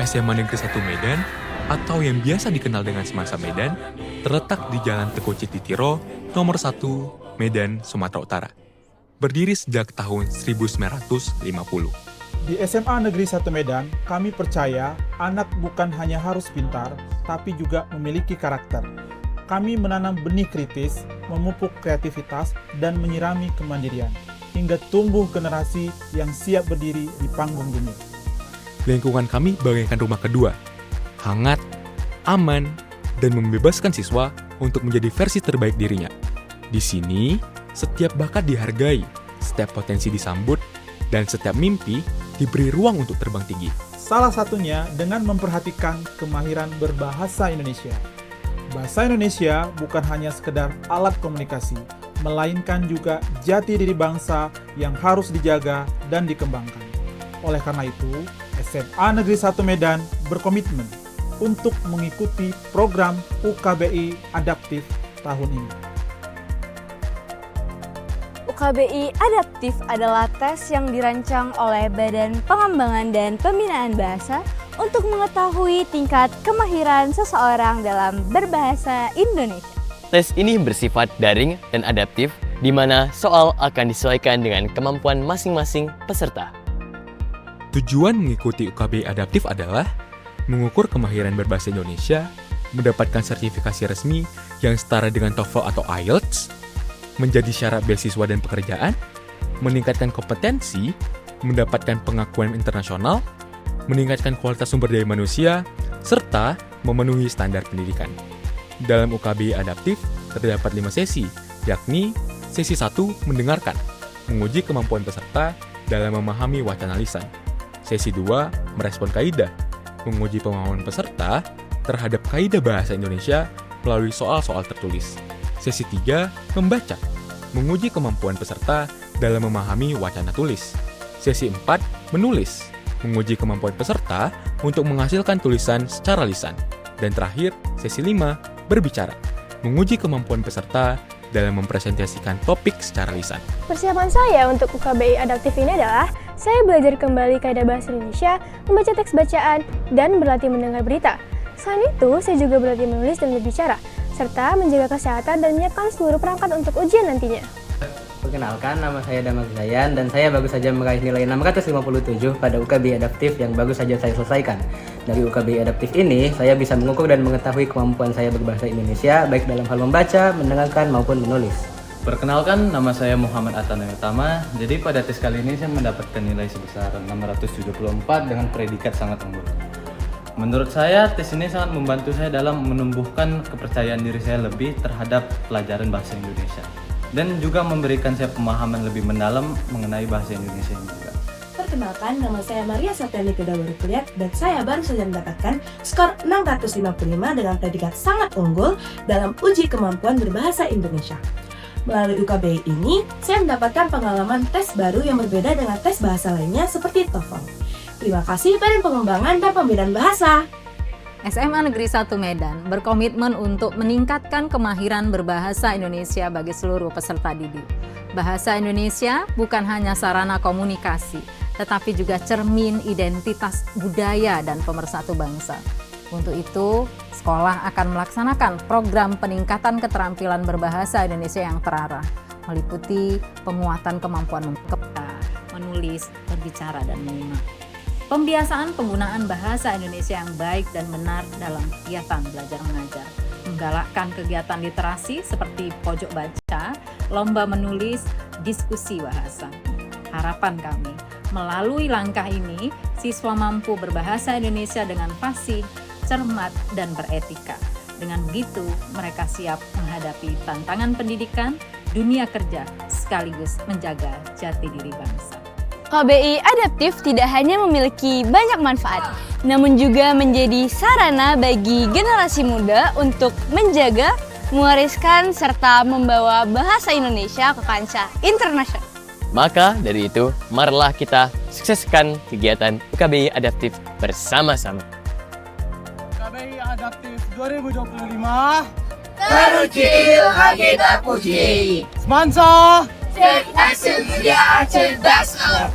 SMA Negeri 1 Medan, atau yang biasa dikenal dengan Semasa Medan, terletak di Jalan Teguh Cititiro, nomor 1, Medan, Sumatera Utara. Berdiri sejak tahun 1950. Di SMA Negeri 1 Medan, kami percaya anak bukan hanya harus pintar, tapi juga memiliki karakter. Kami menanam benih kritis, memupuk kreativitas, dan menyirami kemandirian, hingga tumbuh generasi yang siap berdiri di panggung dunia. Lingkungan kami bagaikan rumah kedua, hangat, aman, dan membebaskan siswa untuk menjadi versi terbaik dirinya. Di sini, setiap bakat dihargai, setiap potensi disambut, dan setiap mimpi diberi ruang untuk terbang tinggi. Salah satunya dengan memperhatikan kemahiran berbahasa Indonesia. Bahasa Indonesia bukan hanya sekedar alat komunikasi, melainkan juga jati diri bangsa yang harus dijaga dan dikembangkan. Oleh karena itu, SMA Negeri 1 Medan berkomitmen untuk mengikuti program UKBI Adaptif tahun ini. UKBI Adaptif adalah tes yang dirancang oleh Badan Pengembangan dan Pembinaan Bahasa untuk mengetahui tingkat kemahiran seseorang dalam berbahasa Indonesia. Tes ini bersifat daring dan adaptif, di mana soal akan disesuaikan dengan kemampuan masing-masing peserta. Tujuan mengikuti UKBI Adaptif adalah mengukur kemahiran berbahasa Indonesia, mendapatkan sertifikasi resmi yang setara dengan TOEFL atau IELTS, menjadi syarat beasiswa dan pekerjaan, meningkatkan kompetensi, mendapatkan pengakuan internasional, meningkatkan kualitas sumber daya manusia, serta memenuhi standar pendidikan. Dalam UKBI Adaptif terdapat 5 sesi, yakni sesi 1 mendengarkan, menguji kemampuan peserta dalam memahami wacana lisan. Sesi 2 merespon kaidah, menguji pemahaman peserta terhadap kaidah bahasa Indonesia melalui soal-soal tertulis. Sesi 3 membaca, menguji kemampuan peserta dalam memahami wacana tulis. Sesi 4 menulis, menguji kemampuan peserta untuk menghasilkan tulisan secara lisan. Dan terakhir, sesi 5, berbicara, menguji kemampuan peserta dalam mempresentasikan topik secara lisan. Persiapan saya untuk UKBI Adaptif ini adalah saya belajar kembali kaidah bahasa Indonesia, membaca teks bacaan, dan berlatih mendengar berita. Selain itu, saya juga berlatih menulis dan berbicara, serta menjaga kesehatan dan menyiapkan seluruh perangkat untuk ujian nantinya. Perkenalkan, nama saya Damas Zayan dan saya baru saja meraih nilai 657 pada UKBI Adaptif yang baru saja saya selesaikan. Dari UKBI Adaptif ini, saya bisa mengukur dan mengetahui kemampuan saya berbahasa Indonesia baik dalam hal membaca, mendengarkan maupun menulis. Perkenalkan, nama saya Muhammad Atana Utama. Jadi pada tes kali ini saya mendapatkan nilai sebesar 674 dengan predikat sangat unggul. Menurut saya, tes ini sangat membantu saya dalam menumbuhkan kepercayaan diri saya lebih terhadap pelajaran bahasa Indonesia. Dan juga memberikan saya pemahaman lebih mendalam mengenai bahasa Indonesia ini juga. Perkenalkan, nama saya Maria Satriani Kedawarukuliat dan saya baru saja mendapatkan skor 655 dengan predikat sangat unggul dalam uji kemampuan berbahasa Indonesia. Melalui UKBI ini, saya mendapatkan pengalaman tes baru yang berbeda dengan tes bahasa lainnya seperti TOEFL. Terima kasih Badan Pengembangan dan Pembinaan Bahasa. SMA Negeri 1 Medan berkomitmen untuk meningkatkan kemahiran berbahasa Indonesia bagi seluruh peserta didik. Bahasa Indonesia bukan hanya sarana komunikasi, tetapi juga cermin identitas budaya dan pemersatu bangsa. Untuk itu, sekolah akan melaksanakan program peningkatan keterampilan berbahasa Indonesia yang terarah, meliputi penguatan kemampuan membaca, menulis, berbicara, dan menyimak. Pembiasaan penggunaan bahasa Indonesia yang baik dan benar dalam kegiatan belajar mengajar. Menggalakkan kegiatan literasi seperti pojok baca, lomba menulis, diskusi bahasa. Harapan kami, melalui langkah ini, siswa mampu berbahasa Indonesia dengan fasih, cermat, dan beretika. Dengan begitu, mereka siap menghadapi tantangan pendidikan, dunia kerja, sekaligus menjaga jati diri bangsa. UKBI Adaptif tidak hanya memiliki banyak manfaat, namun juga menjadi sarana bagi generasi muda untuk menjaga, mewariskan, serta membawa bahasa Indonesia ke kancah internasional. Maka dari itu, marilah kita sukseskan kegiatan UKBI Adaptif bersama-sama. UKBI Adaptif 2025 Terucil kita puji Semansa Cek action mulia cerdas alam